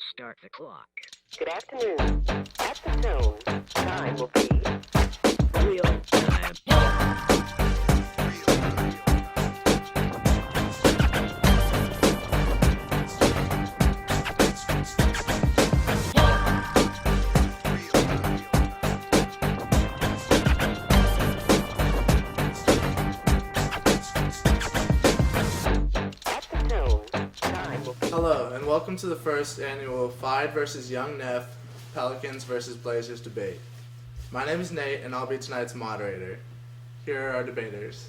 Start the clock. Good afternoon. At the tone, time will be Real time. at the tone, time will be. Hello, and welcome to the first annual Fide versus Young Neff, Pelicans versus Blazers debate. My name is Nate, and I'll be tonight's moderator. Here are our debaters.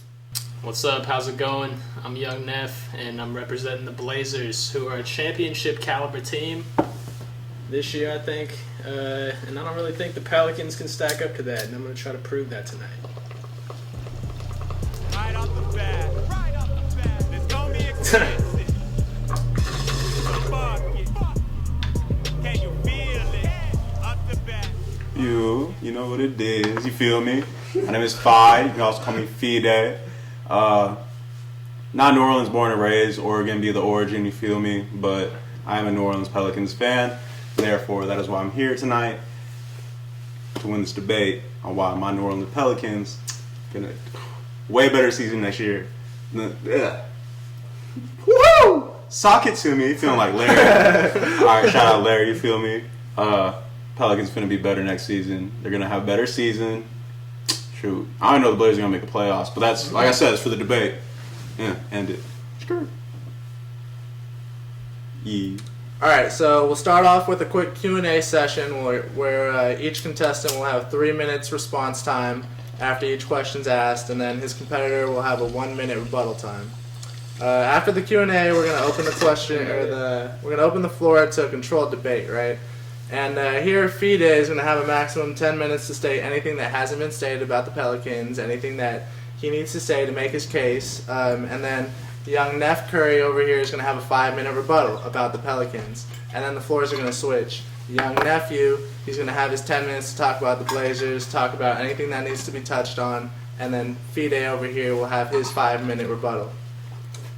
What's up? How's it going? I'm Young Neff, and I'm representing the Blazers, who are a championship caliber team this year, I think. And I don't really think the Pelicans can stack up to that, and I'm going to try to prove that tonight. Right off the bat, it's gonna be expensive. So fuck it. Can you feel it? Up the bat. You know what it is. You feel me? My name is Fide. You can also call me Fide. Not New Orleans born and raised. Oregon be the origin. You feel me? But I am a New Orleans Pelicans fan. Therefore, that is why I'm here tonight to win this debate on why my New Orleans Pelicans gonna way better season next year. Woo! Sock it to me. Feeling like Larry. All right, shout out Larry. You feel me? Pelicans finna be better next season. They're gonna have a better season. Shoot, I don't know the Blazers are gonna make the playoffs, but that's like I said, it's for the debate. Yeah, end it. Sure. Yeah. All right, so we'll start off with a quick Q&A session where each contestant will have 3 minutes response time after each question's asked, and then his competitor will have a 1 minute rebuttal time. After the Q&A, we're gonna open the floor to a controlled debate, right? And here, Fide is gonna have a maximum 10 minutes to state anything that hasn't been stated about the Pelicans, anything that he needs to say to make his case, and then young Neff Curry over here is going to have a 5 minute rebuttal about the Pelicans. And then the floors are going to switch. Young nephew, he's going to have his 10 minutes to talk about the Blazers, talk about anything that needs to be touched on. And then Fide over here will have his 5 minute rebuttal.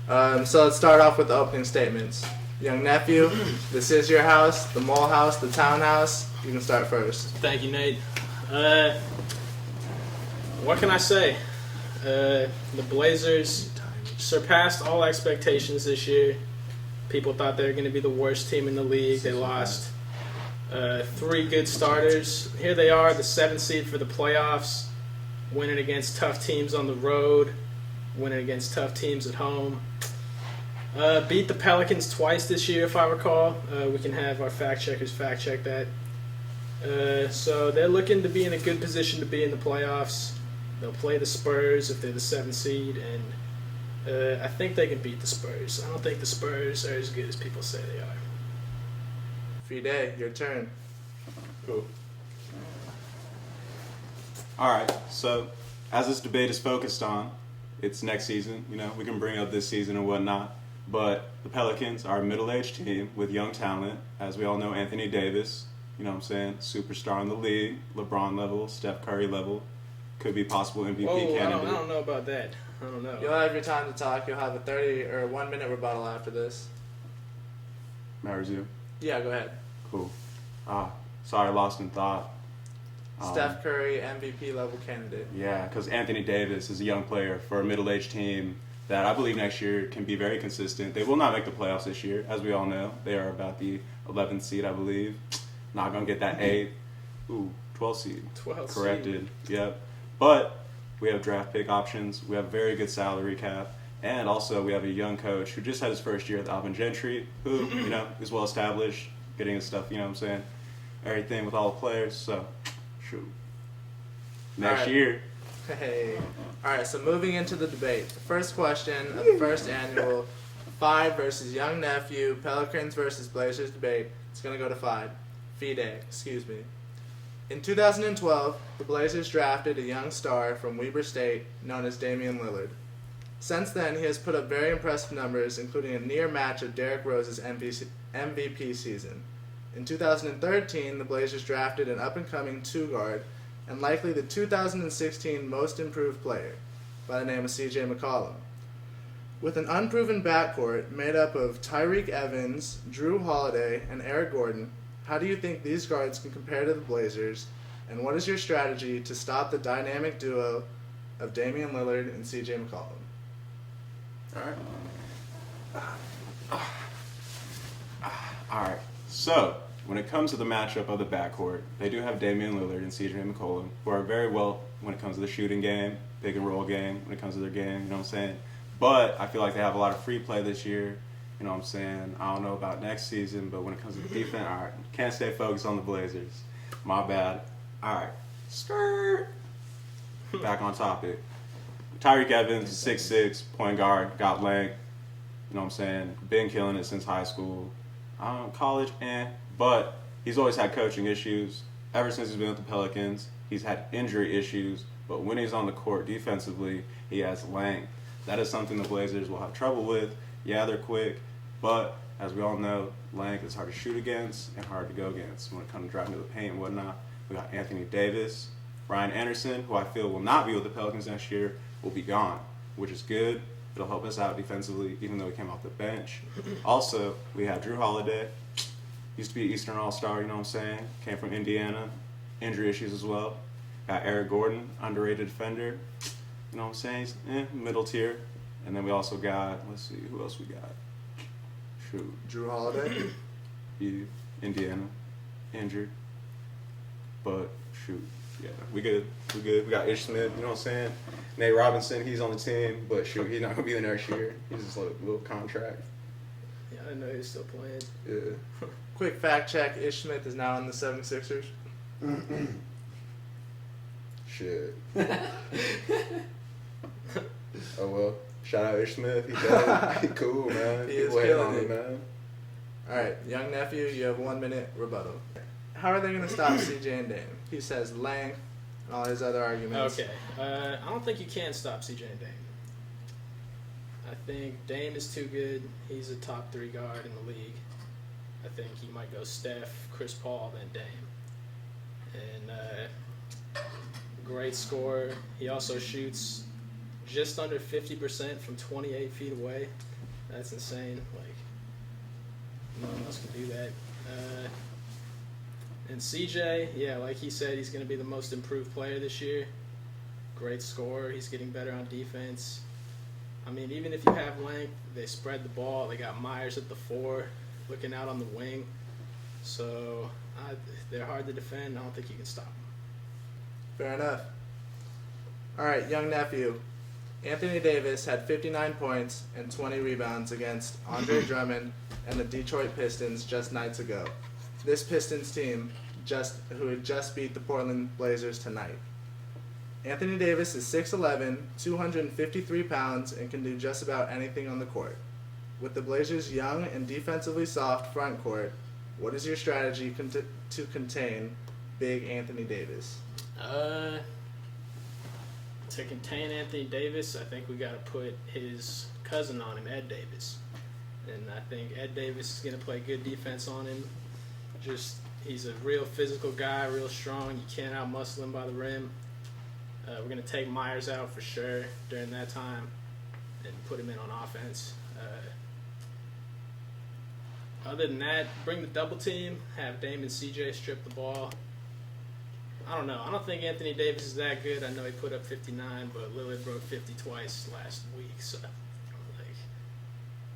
So let's start off with the opening statements. Young nephew, this is your house, the mole house, the townhouse. You can start first. Thank you, Nate. What can I say? The Blazers surpassed all expectations this year. People thought they were going to be the worst team in the league. They lost 3 good starters. Here they are, the 7th seed for the playoffs, winning against tough teams on the road, winning against tough teams at home. Beat the Pelicans twice this year, if I recall. We can have our fact checkers fact check that. So they're looking to be in a good position to be in the playoffs. They'll play the Spurs if they're the 7th seed, and I think they can beat the Spurs. I don't think the Spurs are as good as people say they are. Fide, your turn. Cool. All right. So, as this debate is focused on, it's next season. You know, we can bring up this season and whatnot. But the Pelicans are a middle-aged team with young talent. As we all know, Anthony Davis. You know what I'm saying? Superstar in the league, LeBron level, Steph Curry level. Could be possible MVP candidate. I don't know about that. I don't know. You'll have your time to talk. You'll have a 30 or 1 minute rebuttal after this. May I resume? Yeah, go ahead. Cool. Sorry, lost in thought. Steph Curry, MVP level candidate. Yeah, because Anthony Davis is a young player for a middle-aged team that I believe next year can be very consistent. They will not make the playoffs this year, as we all know. They are about the 11th seed, I believe. Not going to get that 8th. 12th seed. 12th Corrected. Yep. But we have draft pick options. We have a very good salary cap. And also we have a young coach who just had his first year with Alvin Gentry, who, you know, is well established, getting his stuff, you know what I'm saying, everything with all the players. So, shoot. Next year. Hey. All right, so moving into the debate. The first question of the first annual Fide versus Young Nephew, Pelicans versus Blazers debate. It's going to go to Fide. Excuse me. In 2012, the Blazers drafted a young star from Weber State known as Damian Lillard. Since then, he has put up very impressive numbers, including a near match of Derrick Rose's MVP season. In 2013, the Blazers drafted an up-and-coming two-guard and likely the 2016 most improved player by the name of C.J. McCollum. With an unproven backcourt made up of Tyreek Evans, Drew Holiday, and Eric Gordon, how do you think these guards can compare to the Blazers, and what is your strategy to stop the dynamic duo of Damian Lillard and CJ McCollum? All right. So, when it comes to the matchup of the backcourt, they do have Damian Lillard and CJ McCollum, who are very well when it comes to the shooting game, pick and roll game, when it comes to their game, you know what I'm saying? But I feel like they have a lot of free play this year, you know what I'm saying? I don't know about next season, but when it comes to the defense, all right, can't stay focused on the Blazers. My bad. All right. Skirt. Back on topic. Tyreek Evans, 6'6", point guard, got length. You know what I'm saying? Been killing it since high school. College, but he's always had coaching issues. Ever since he's been with the Pelicans, he's had injury issues. But when he's on the court defensively, he has length. That is something the Blazers will have trouble with. Yeah, they're quick, but as we all know, length is hard to shoot against and hard to go against when it comes to driving to the paint and whatnot. We got Anthony Davis, Ryan Anderson, who I feel will not be with the Pelicans next year, will be gone, which is good. It'll help us out defensively, even though he came off the bench. Also, we have Drew Holiday. Used to be an Eastern All-Star, you know what I'm saying? Came from Indiana. Injury issues as well. Got Eric Gordon, underrated defender. You know what I'm saying? He's middle tier. And then we also got, let's see, who else we got? Shoot. Drew Holiday. Indiana. Injured. But, shoot. Yeah, we good. We good. We got Ish Smith, you know what I'm saying? Nate Robinson, he's on the team, but shoot, he's not going to be there next year. He's just like a little contract. Yeah, I didn't know he was still playing. Yeah. Quick fact check, Ish Smith is now in the 76ers. Shit. Oh well. Shout out Ish Smith. He dope. He cool, man. He is People hating killing on it. him, man. Alright, young nephew, you have 1 minute rebuttal. How are they going to stop CJ and Dame? He says length and all his other arguments. Okay. I don't think you can stop CJ and Dame. I think Dame is too good. He's a top 3 guard in the league. I think he might go Steph, Chris Paul, then Dame. And great scorer. He also shoots just under 50% from 28 feet away. That's insane. Like, no one else can do that. And CJ, yeah, like he said, he's going to be the most improved player this year. Great scorer. He's getting better on defense. I mean, even if you have length, they spread the ball. They got Myers at the 4, looking out on the wing. So they're hard to defend. I don't think you can stop them. Fair enough. Alright, young nephew. Anthony Davis had 59 points and 20 rebounds against Andre Drummond and the Detroit Pistons just nights ago. This Pistons team who had just beat the Portland Blazers tonight. Anthony Davis is 6'11", 253 pounds, and can do just about anything on the court. With the Blazers' young and defensively soft front court, what is your strategy to contain big Anthony Davis? To contain Anthony Davis, I think we got to put his cousin on him, Ed Davis. And I think Ed Davis is going to play good defense on him. He's a real physical guy, real strong. You can't out-muscle him by the rim. We're going to take Myers out for sure during that time and put him in on offense. Other than that, bring the double team, have Dame and CJ strip the ball. I don't know. I don't think Anthony Davis is that good. I know he put up 59, but Lillard broke 50 twice last week. So,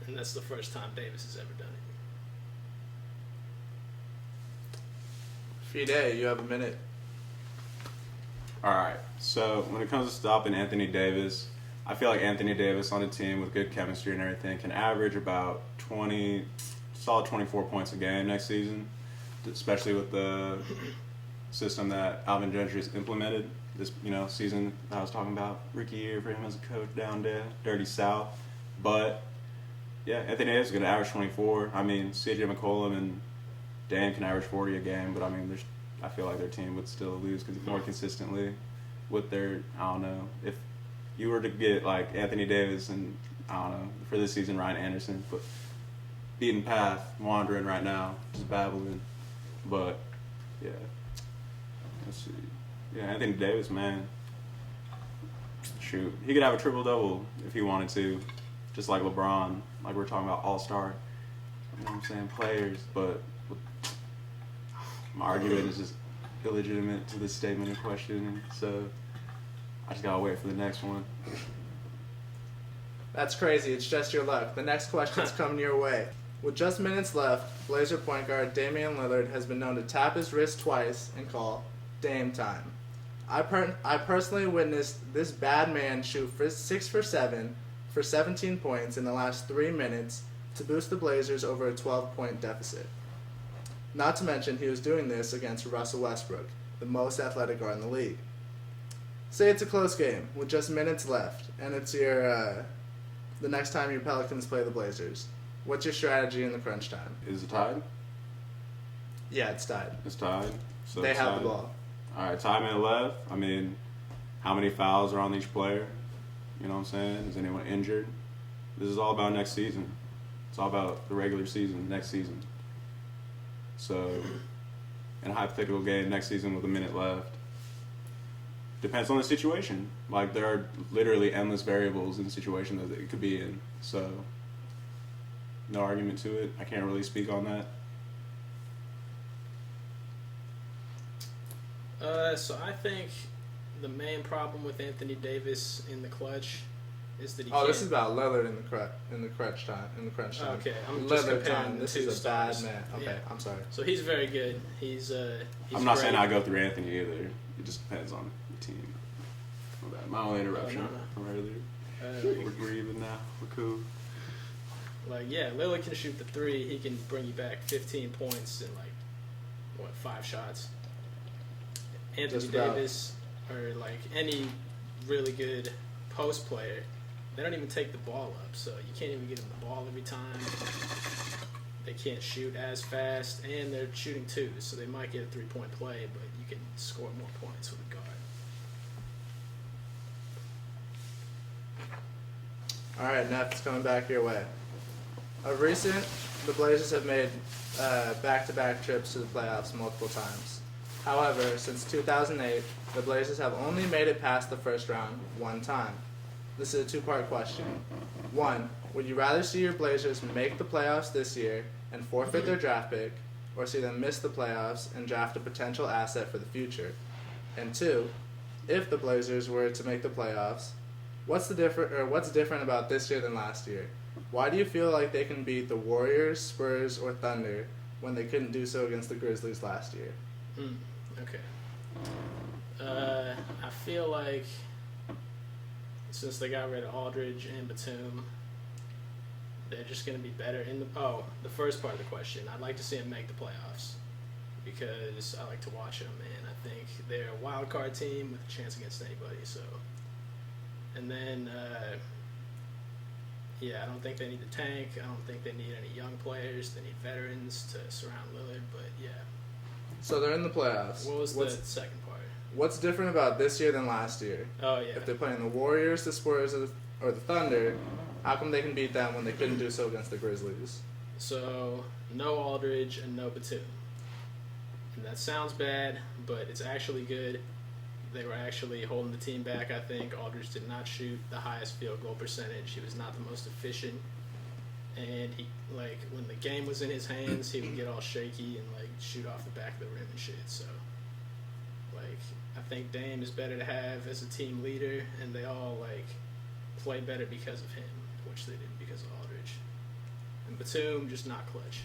and that's the first time Davis has ever done it. Fide, you have a minute. All right. So when it comes to stopping Anthony Davis, I feel like Anthony Davis on a team with good chemistry and everything can average about 24 points a game next season, especially with the system that Alvin Gentry has implemented this season that I was talking about. Rookie year for him as a coach down there, Dirty South. But yeah, Anthony Davis is going to average 24. I mean, CJ McCollum and Dan can average 40 a game, but I mean, I feel like their team would still lose more consistently with their, I don't know, if you were to get like Anthony Davis and, I don't know, for this season, Ryan Anderson, but beaten path, wandering right now, just babbling. But yeah, let's see. Yeah, Anthony Davis, man, shoot, he could have a triple-double if he wanted to. just like LeBron, like we're talking about all-star, you know what I'm saying, players, but my argument is just illegitimate to this statement in question, and so I just gotta wait for the next one. That's crazy. It's just your luck. The next question's coming your way. With just minutes left, Blazer point guard Damian Lillard has been known to tap his wrist twice and call Dame time. I personally witnessed this bad man shoot 6 for 7 for 17 points in the last 3 minutes to boost the Blazers over a 12-point deficit. Not to mention he was doing this against Russell Westbrook, the most athletic guard in the league. Say it's a close game with just minutes left, and it's the next time your Pelicans play the Blazers. What's your strategy in the crunch time? Is it tied? Yeah, it's tied. It's tied. So They it's have tied. the ball. All right, time minute left. I mean, how many fouls are on each player? You know what I'm saying? Is anyone injured? This is all about next season. It's all about the regular season, next season. So, in a hypothetical game next season with a minute left, depends on the situation. Like, there are literally endless variables in the situation that it could be in. So, no argument to it. I can't really speak on that. So I think the main problem with Anthony Davis in the clutch is that he Oh, can't. this is about Lillard in the crunch time. Okay, I'm just Lillard comparing time. the This two is a bad stars. man. Okay, Yeah. I'm sorry. So he's very good. He's I'm not great. saying I go through Anthony either. It just depends on the team. My only interruption from earlier. We're even now. We're cool. Like, yeah, Lillard can shoot the three. He can bring you back 15 points in, 5 shots. Anthony Just about. Davis or, any really good post player, they don't even take the ball up. So you can't even get them the ball every time. They can't shoot as fast, and they're shooting twos. So they might get a three-point play, but you can score more points with a guard. All right, Neff, it's coming back your way. Of recent, the Blazers have made back-to-back trips to the playoffs multiple times. However, since 2008, the Blazers have only made it past the first round one time. This is a two-part question. 1. Would you rather see your Blazers make the playoffs this year and forfeit their draft pick, or see them miss the playoffs and draft a potential asset for the future? And 2. If the Blazers were to make the playoffs, what's different about this year than last year? Why do you feel like they can beat the Warriors, Spurs, or Thunder when they couldn't do so against the Grizzlies last year? Okay. I feel like since they got rid of Aldridge and Batum, they're just going to be better in the first part of the question. I'd like to see them make the playoffs because I like to watch them, and I think they're a wild card team with a chance against anybody. So, and then I don't think they need to tank. I don't think they need any young players. They need veterans to surround Lillard. But yeah. So they're in the playoffs. What was the second part? What's different about this year than last year? Oh yeah. If they're playing the Warriors, the Spurs, or the Thunder, how come they can beat them when they couldn't do so against the Grizzlies? So, no Aldridge and no Batum. And that sounds bad, but it's actually good. They were actually holding the team back, I think. Aldridge did not shoot the highest field goal percentage. He was not the most efficient. And he, when the game was in his hands, he would get all shaky and, shoot off the back of the rim and shit. So, I think Dame is better to have as a team leader, and they all, play better because of him, which they didn't because of Aldridge. And Batum, just not clutch.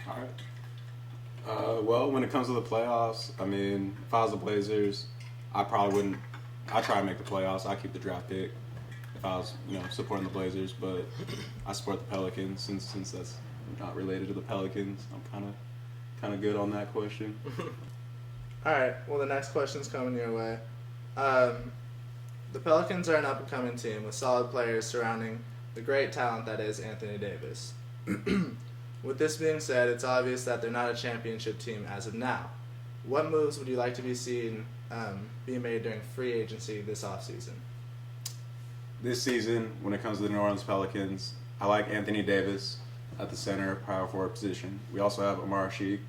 All right. Well, when it comes to the playoffs, I mean, if I was the Blazers, I probably wouldn't. I try to make the playoffs. I keep the draft pick if I was, supporting the Blazers. But I support the Pelicans since that's not related to the Pelicans. I'm kind of good on that question. All right. Well, the next question's coming your way. The Pelicans are an up-and-coming team with solid players surrounding the great talent that is Anthony Davis. With this being said, it's obvious that they're not a championship team as of now. What moves would you like to be seen being made during free agency this offseason? This season, when it comes to the New Orleans Pelicans, I like Anthony Davis at the center power forward position. We also have Amar Sheik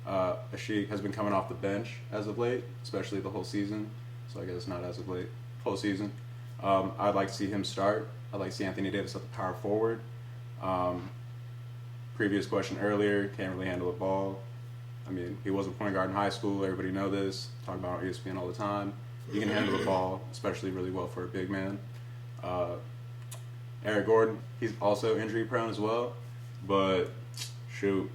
Ashik has been coming off the bench as of late, especially the whole season. So I guess not as of late, whole season. I'd like to see him start. I'd like to see Anthony Davis at the power forward. Previous question earlier, can't really handle the ball. I mean, he was a point guard in high school. Everybody know this. Talk about it on ESPN all the time. He can handle the ball, especially really well for a big man. Eric Gordon, he's also injury prone as well. But shoot,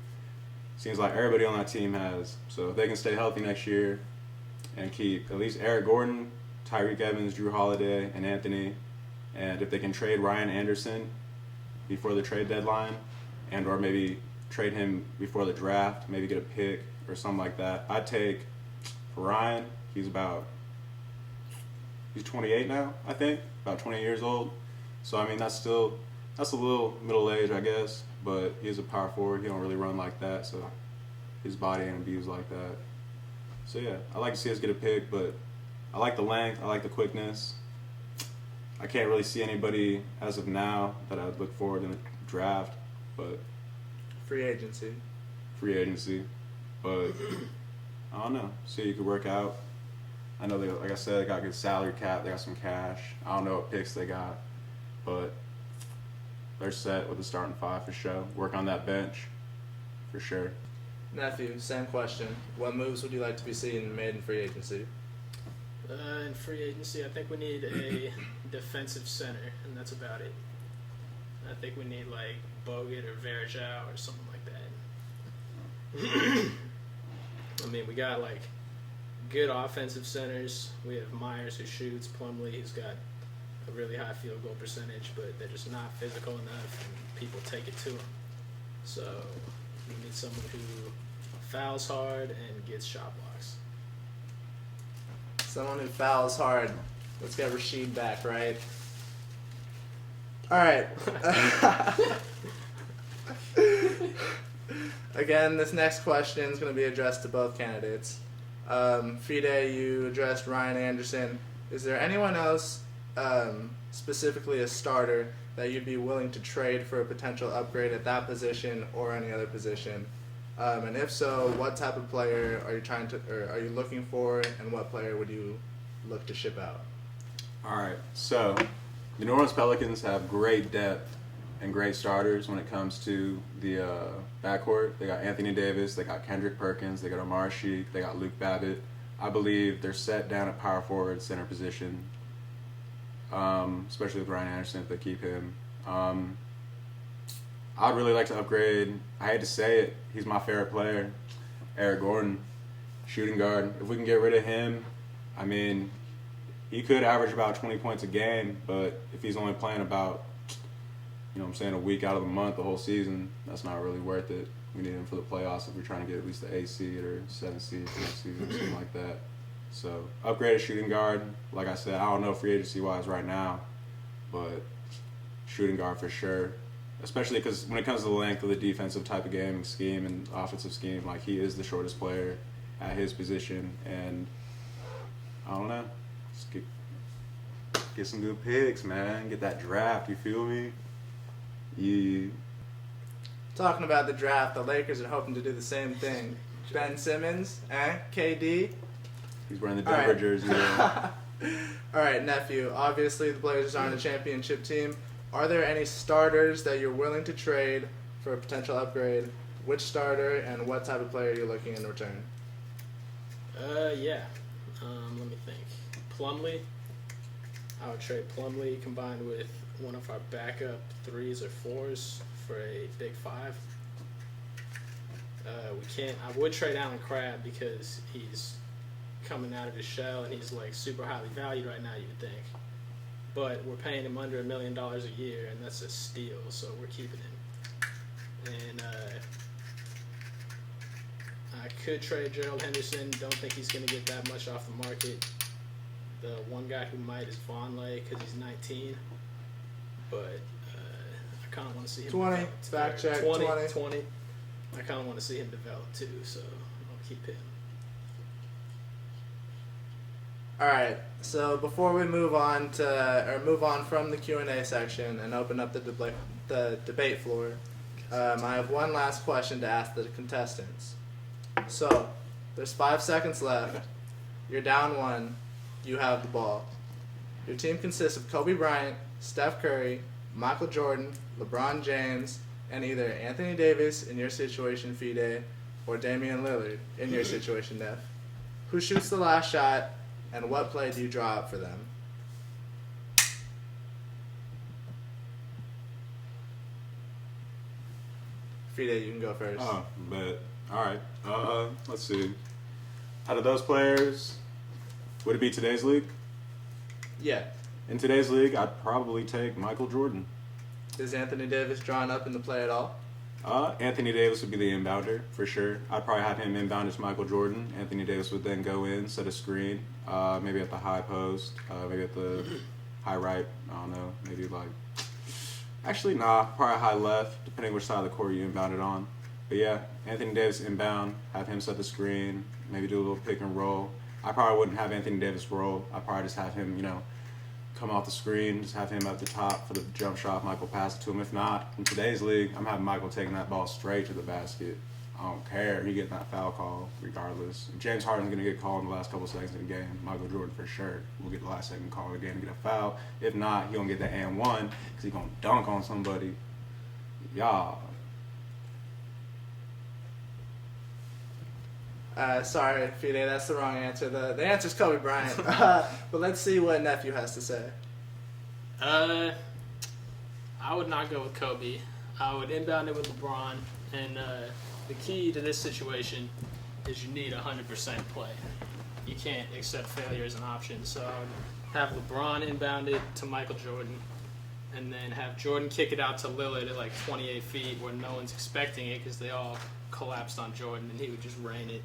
seems like everybody on that team has. So if they can stay healthy next year and keep at least Eric Gordon, Tyreek Evans, Drew Holiday, and Anthony, and if they can trade Ryan Anderson before the trade deadline, and or maybe trade him before the draft, maybe get a pick or something like that. I'd take, for Ryan, he's 28 now, I think, about 20 years old. So, I mean, that's a little middle age, I guess, but he's a power forward. He don't really run like that, so his body ain't abused like that. So, yeah, I like to see us get a pick, but I like the length, I like the quickness. I can't really see anybody as of now that I'd look forward in the draft, but Free agency. But I don't know. See, you could work out. I know they, like I said, they got a good salary cap. They got some cash. I don't know what picks they got, but they're set with the starting five for sure. Work on that bench for sure. Nephew, same question. What moves would you like to be seeing made in free agency? In free agency, I think we need a defensive center, and that's about it. I think we need like Bogut or Verjao or something like that. I mean, we got like good offensive centers. We have Myers who shoots, Plumlee who's got a really high field goal percentage, but they're just not physical enough, and people take it to them. So we need someone who fouls hard and gets shot blocks. Someone who fouls hard. Let's get Rasheed back, right? All right. Again, this next question is going to be addressed to both candidates. Fide, you addressed Ryan Anderson. Is there anyone else, specifically a starter, that you'd be willing to trade for a potential upgrade at that position or any other position? And if so, what type of player are you looking for, and what player would you look to ship out? All right, so the New Orleans Pelicans have great depth and great starters when it comes to the backcourt. They got Anthony Davis, they got Kendrick Perkins, they got Omar Sheik, they got Luke Babbitt. I believe they're set down at power forward, center position, especially with Ryan Anderson if they keep him. I'd really like to upgrade, I hate to say it, he's my favorite player, Eric Gordon, shooting guard. If we can get rid of him, I mean, he could average about 20 points a game, but if he's only playing about, you know what I'm saying, a week out of the month, the whole season, that's not really worth it. We need him for the playoffs if we're trying to get at least the 8 seed or 7 seed next season, something like that. So, upgrade a shooting guard. Like I said, I don't know free agency-wise right now, but shooting guard for sure. Especially because when it comes to the length of the defensive type of game, scheme, and offensive scheme, like, he is the shortest player at his position, and I don't know. Just get some good picks, man. Get that draft, you feel me? Yeah. Talking about the draft, the Lakers are hoping to do the same thing. Ben Simmons, KD. He's wearing the Denver jersey. Yeah. All right, nephew. Obviously, the Blazers aren't a championship team. Are there any starters that you're willing to trade for a potential upgrade? Which starter and what type of player are you looking in return? Yeah. Let me think. Plumlee. I would trade Plumlee combined with one of our backup 3s or 4s for a big 5. I would trade Allen Crabbe because he's coming out of his shell and he's like super highly valued right now, you would think. But we're paying him under $1 million a year, and that's a steal, so we're keeping him. And I could trade Gerald Henderson. Don't think he's going to get that much off the market. The one guy who might is Vonleh because he's 19. But I kind of want to see him 20, develop. fact check, 20. Twenty. I kind of want to see him develop too, so I'll keep him. All right. So before we move on from the Q&A section and open up the debate floor, I have one last question to ask the contestants. So, there's 5 seconds left. You're down 1. You have the ball. Your team consists of Kobe Bryant, Steph Curry, Michael Jordan, LeBron James, and either Anthony Davis in your situation, Fide, or Damian Lillard in your situation, Neff. Who shoots the last shot, and what play do you draw up for them? Fide, you can go first. Oh, but all right. Let's see. Out of those players, would it be today's league? Yeah. In today's league, I'd probably take Michael Jordan. Is Anthony Davis drawn up in the play at all? Anthony Davis would be the inbounder for sure. I'd probably have him inbound as Michael Jordan. Anthony Davis would then go in, set a screen, maybe at the high post, maybe at the high right. I don't know. Maybe like. Actually, nah. Probably high left, depending which side of the court you inbound it on. But yeah, Anthony Davis inbound, have him set the screen, maybe do a little pick and roll. I probably wouldn't have Anthony Davis roll. I'd probably just have him, come off the screen, just have him at the top for the jump shot. Michael pass it to him. If not, in today's league, I'm having Michael taking that ball straight to the basket. I don't care. He getting that foul call regardless. If James Harden's going to get called in the last couple seconds of the game. Michael Jordan for sure will get the last second call of the game and get a foul. If not, he going to get the and one because he going to dunk on somebody. Y'all. Sorry, Fide, that's the wrong answer. The answer's Kobe Bryant. But let's see what Nephew has to say. I would not go with Kobe. I would inbound it with LeBron. And the key to this situation is you need 100% play. You can't accept failure as an option. So I would have LeBron inbound it to Michael Jordan, and then have Jordan kick it out to Lillard at like 28 feet where no one's expecting it because they all collapsed on Jordan, and he would just rain it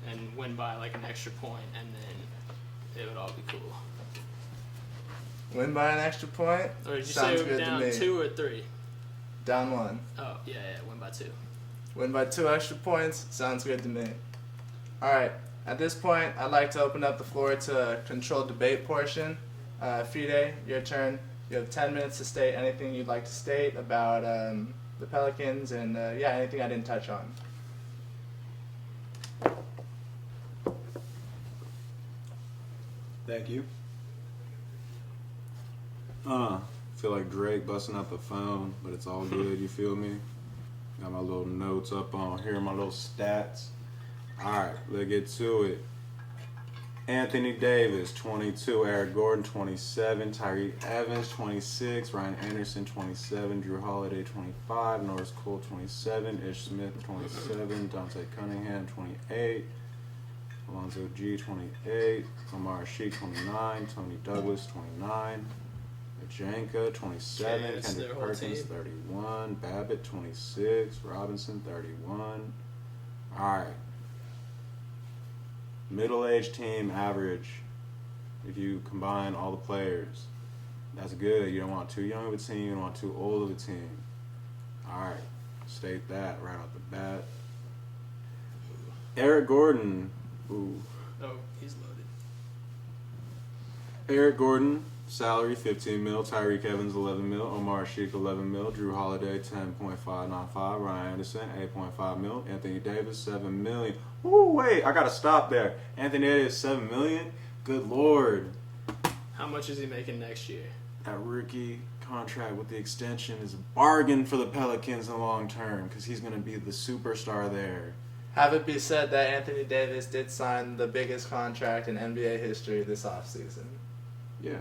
and win by like an extra point, and then it would all be cool. Win by an extra point? Or did you Sounds say we were good to down me. 2 or 3? Down 1. Oh, yeah, win by 2. Win by 2 extra points? Sounds good to me. Alright, at this point, I'd like to open up the floor to controlled debate portion. Fide, your turn. You have 10 minutes to state anything you'd like to state about the Pelicans and, anything I didn't touch on. Thank you. Feel like Drake busting out the phone, but it's all good, you feel me? Got my little notes up on here, my little stats. Alright, let's get to it. Anthony Davis, 22. Eric Gordon, 27. Tyreke Evans, 26. Ryan Anderson, 27. Drew Holiday, 25. Norris Cole, 27. Ish Smith, 27. Dante Cunningham, 28. Alonzo G, 28. Omar Sheik, 29. Tony Douglas, 29. Janka, 27. Okay, that's Kendrick their whole Perkins, team. 31. Babbitt, 26. Robinson, 31. Alright. Middle-aged team average, if you combine all the players, that's good. You don't want too young of a team, you don't want too old of a team. Alright, state that right off the bat. Eric Gordon, ooh. Oh, he's loaded. Eric Gordon, salary 15 mil. Tyreke Evans 11 mil. Omar Sheik 11 mil. Drew Holiday 10.595. Ryan Anderson 8.5 mil. Anthony Davis 7 million. Ooh, wait, I gotta stop there. Anthony Davis 7 million. Good lord. How much is he making next year? That rookie contract with the extension is a bargain for the Pelicans in the long term because he's gonna be the superstar there. Have it be said that Anthony Davis did sign the biggest contract in NBA history this offseason. Yeah.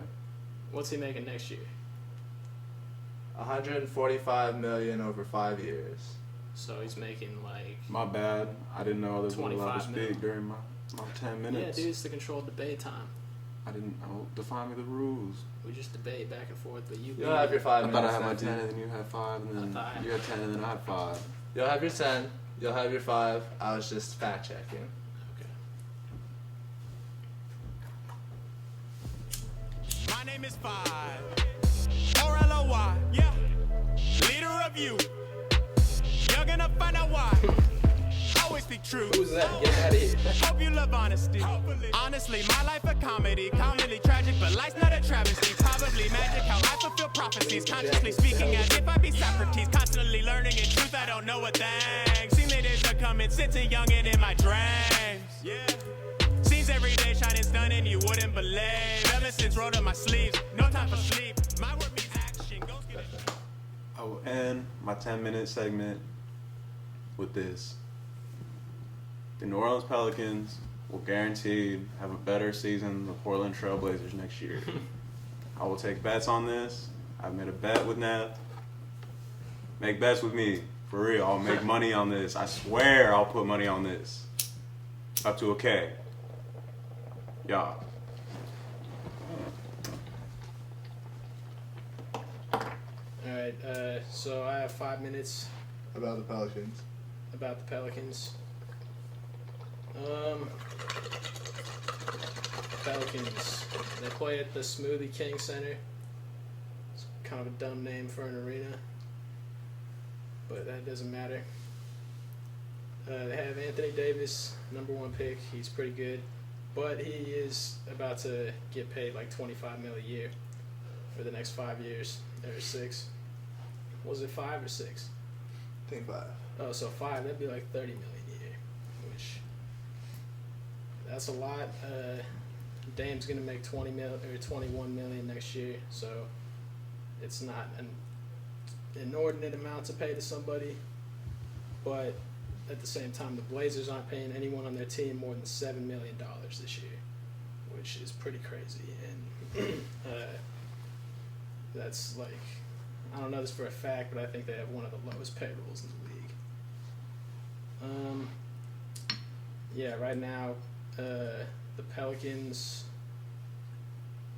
What's he making next year? $145 million over 5 years. So he's making like... My bad. I didn't know I was allowed to 25 mil. speak during my 10 minutes. Yeah, dude, it's the controlled debate time. I didn't know. Define me the rules. We just debate back and forth, but you... You'll have your 5 I minutes. thought I had my Nephew. 10 and then you had 5 and then I thought- you had 10 and then I had 5. You'll have your 10. You'll have your 5. I was just fact checking. Okay. My name is Fide. R-L-O-Y, yeah. Leader of you. You're gonna find out why. Always speak true. Who's that? Get out of here. Hope you love honesty. Honestly, my life a comedy. Commonly tragic, but life's not a travesty. Probably magic how I fulfill prophecies. Consciously speaking as if I be Socrates. Constantly learning in truth, I don't know a thing. Seen the days are coming, sitting young and in my dreams. Yeah. Seems every day shining stunning, you wouldn't believe. Ever since rolled up my sleeves, no time for sleep. My word means action. Go get it. I will end my 10-minute segment with this. The New Orleans Pelicans will guaranteed have a better season than the Portland Trailblazers next year. I will take bets on this. I've made a bet with Neff. Make bets with me. For real, I'll make money on this. I swear I'll put money on this. Up to a K. Y'all. Alright, so I have 5 minutes About the Pelicans. about the Pelicans. Pelicans. They play at the Smoothie King Center. It's kind of a dumb name for an arena, but that doesn't matter. They have Anthony Davis, number 1 pick. He's pretty good, but he is about to get paid like $25 million a year for the next 5 years or 6. Was it 5 or 6? I think 5. Oh, so 5. That'd be like $30 million a year, which that's a lot. Dame's gonna make $21 million next year, so it's not an inordinate amount to pay to somebody, but at the same time, the Blazers aren't paying anyone on their team more than $7 million this year, which is pretty crazy. And that's like, I don't know this for a fact, but I think they have one of the lowest payrolls in the league. Yeah, right now, the Pelicans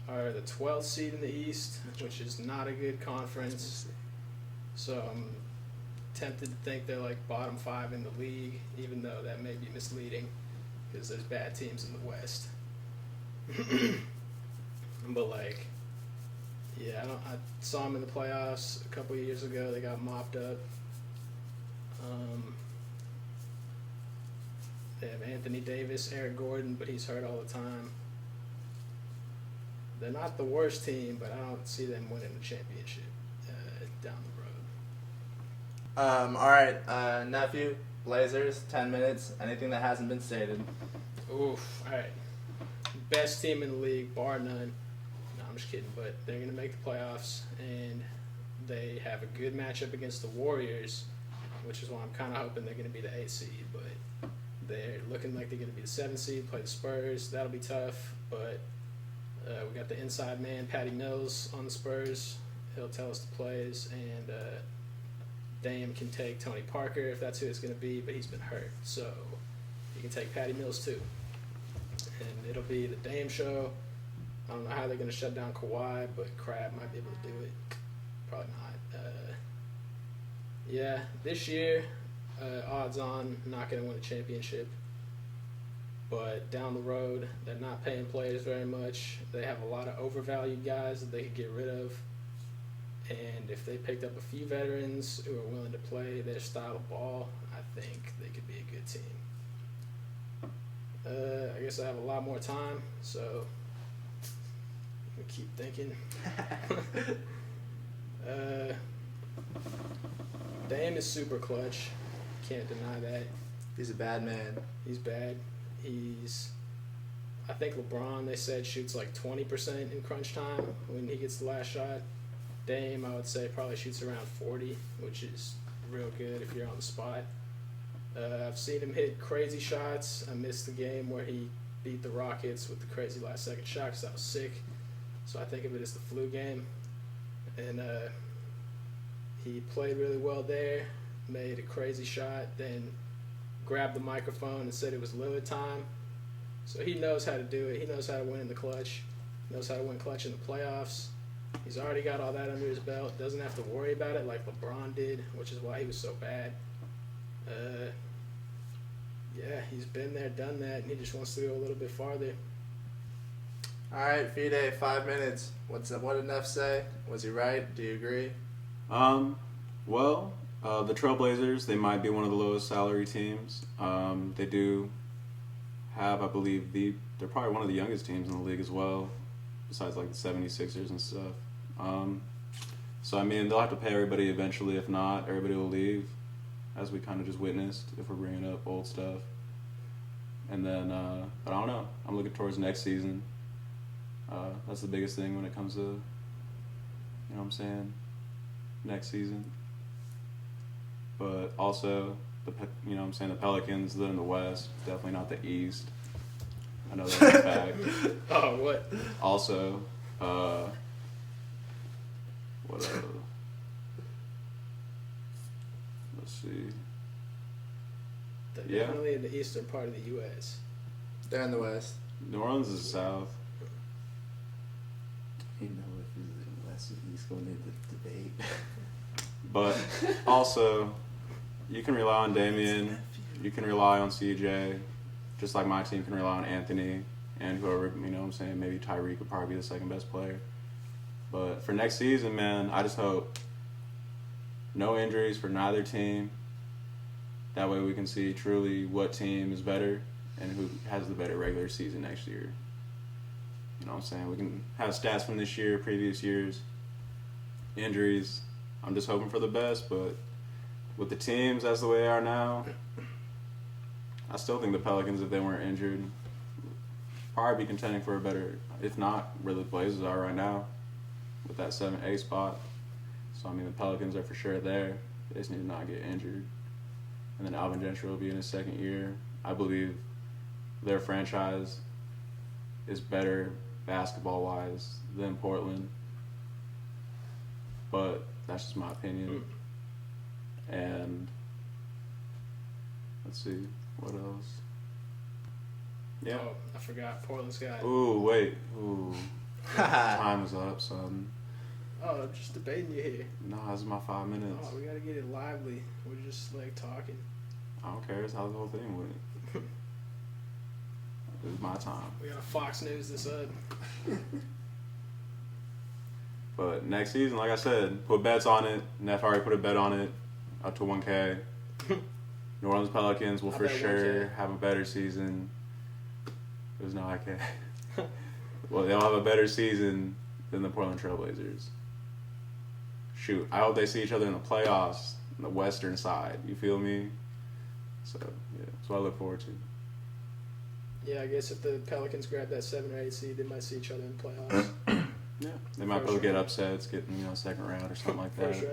are the 12th seed in the East, which is not a good conference. So I'm tempted to think they're like bottom 5 in the league, even though that may be misleading because there's bad teams in the West. But like, yeah, I saw them in the playoffs a couple of years ago. They got mopped up. They have Anthony Davis, Eric Gordon, but he's hurt all the time. They're not the worst team, but I don't see them winning a championship down the road. All right, nephew, Blazers, 10 minutes. Anything that hasn't been stated. Oof, all right. Best team in the league, bar none. No, I'm just kidding, but they're going to make the playoffs, and they have a good matchup against the Warriors, which is why I'm kind of hoping they're going to be the 8th seed, but they're looking like they're going to be the 7th seed, play the Spurs. That'll be tough, but we got the inside man, Patty Mills, on the Spurs. He'll tell us the plays, and Dame can take Tony Parker if that's who it's going to be, but he's been hurt, so he can take Patty Mills too. And it'll be the Dame show. I don't know how they're going to shut down Kawhi, but Crab might be able to do it. Probably not. Yeah, this year, odds on not going to win a championship. But down the road, they're not paying players very much. They have a lot of overvalued guys that they could get rid of. And if they picked up a few veterans who are willing to play their style of ball, I think they could be a good team. I guess I have a lot more time, so we keep thinking. Dame is super clutch. Can't deny that. He's a bad man. He's bad. I think LeBron, they said, shoots like 20% in crunch time when he gets the last shot. Dame, I would say, probably shoots around 40, which is real good if you're on the spot. I've seen him hit crazy shots. I missed the game where he beat the Rockets with the crazy last-second shot because I was sick. So I think of it as the flu game. And he played really well there, made a crazy shot, then grabbed the microphone and said it was Lillard time. So he knows how to do it. He knows how to win in the clutch. He knows how to win clutch in the playoffs. He's already got all that under his belt. Doesn't have to worry about it like LeBron did, which is why he was so bad. Yeah, he's been there, done that, and he just wants to go a little bit farther. All right, Fide, 5 minutes. What did Neff say? Was he right? Do you agree? Well, The Trailblazers, they might be one of the lowest salary teams. They do have, I believe, they're probably one of the youngest teams in the league as well, besides like the 76ers and stuff. So, I mean, they'll have to pay everybody eventually. If not, everybody will leave, as we kind of just witnessed, if we're bringing up old stuff. And then, but I don't know. I'm looking towards next season. That's the biggest thing when it comes to, you know what I'm saying, next season. But also, you know what I'm saying, the Pelicans, they're in the West, definitely not the East. I know that's a fact. Oh, what? Also, what let's see. They're Yeah. definitely in the eastern part of the U.S. They're in the West. New Orleans is South. You know if it's in the West or East going into the debate. But also, you can rely on Damian. You can rely on CJ. Just like my team can rely on Anthony and whoever, you know what I'm saying, maybe Tyreek would probably be the second best player. But for next season, man, I just hope no injuries for neither team. That way we can see truly what team is better and who has the better regular season next year. You know what I'm saying? We can have stats from this year, previous years, injuries. I'm just hoping for the best, but with the teams as the way they are now, I still think the Pelicans, if they weren't injured, probably be contending for a better, if not where the Blazers are right now, with that 7-8 spot. So, I mean, the Pelicans are for sure there. They just need to not get injured. And then Alvin Gentry will be in his second year. I believe their franchise is better basketball-wise than Portland. But that's just my opinion. And let's see, what else? Yeah. Oh, I forgot. Portland's got. Ooh, wait. Ooh. Time is up, son. Oh, I'm just debating you here. Nah, this is my 5 minutes. Oh, we gotta get it lively. We're just like talking. I don't care. It's how the whole thing went. It was my time. We gotta Fox News this up. But next season, like I said, put bets on it. Neff already put a bet on it, up to 1K. New Orleans Pelicans will I for bet sure 1K. have a better season. It was not 1K. Well, they'll have a better season than the Portland Trailblazers. Shoot, I hope they see each other in the playoffs on the western side. You feel me? So, yeah, that's what I look forward to. Yeah, I guess if the Pelicans grab that 7 or 8 seed, they might see each other in the playoffs. Yeah, they might First probably get round. upsets, get second round or something like that. First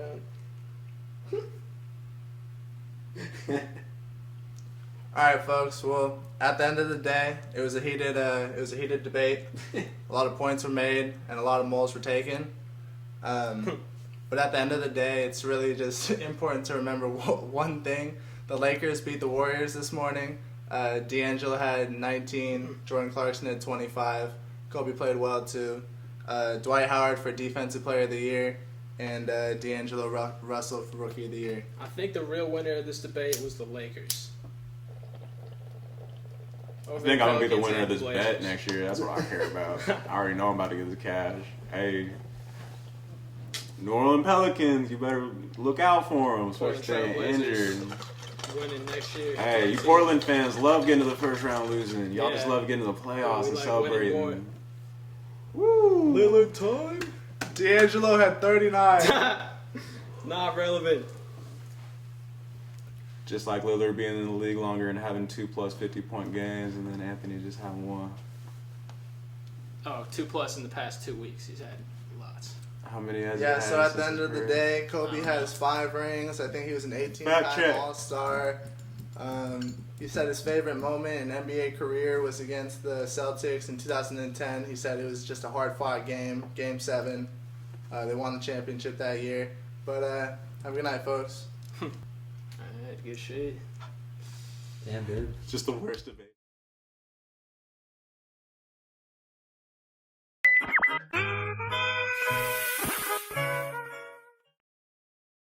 round. All right, folks. Well, at the end of the day, it was a heated debate. A lot of points were made and a lot of moles were taken. But at the end of the day, it's really just important to remember one thing. The Lakers beat the Warriors this morning. D'Angelo had 19. Jordan Clarkson had 25. Kobe played well too. Dwight Howard for Defensive Player of the Year. And D'Angelo Russell for Rookie of the Year. I think the real winner of this debate was the Lakers. I think I'm going to be the winner of this bet next year. That's what I care about. I already know I'm about to get the cash. Hey, New Orleans Pelicans, you better look out for them, especially staying injured. Winning next year. Hey, you Portland fans love getting to the first round losing. Y'all just Yeah. love getting to the playoffs We and like celebrating. winning Woo! Lillard time? D'Angelo had 39. Not relevant. Just like Lillard being in the league longer and having 2+ 50-point games, and then Anthony just having one. Oh, 2+ in the past 2 weeks. He's had lots. How many has he Yeah, had so at since the end his of the career? day, Kobe has 5 rings. I think he was an Fact 18-time check. All-Star. He said his favorite moment in NBA career was against the Celtics in 2010. He said it was just a hard-fought game, Game 7. They won the championship that year. But have a good night, folks. Alright, good shit. Damn, dude. It's just the worst debate.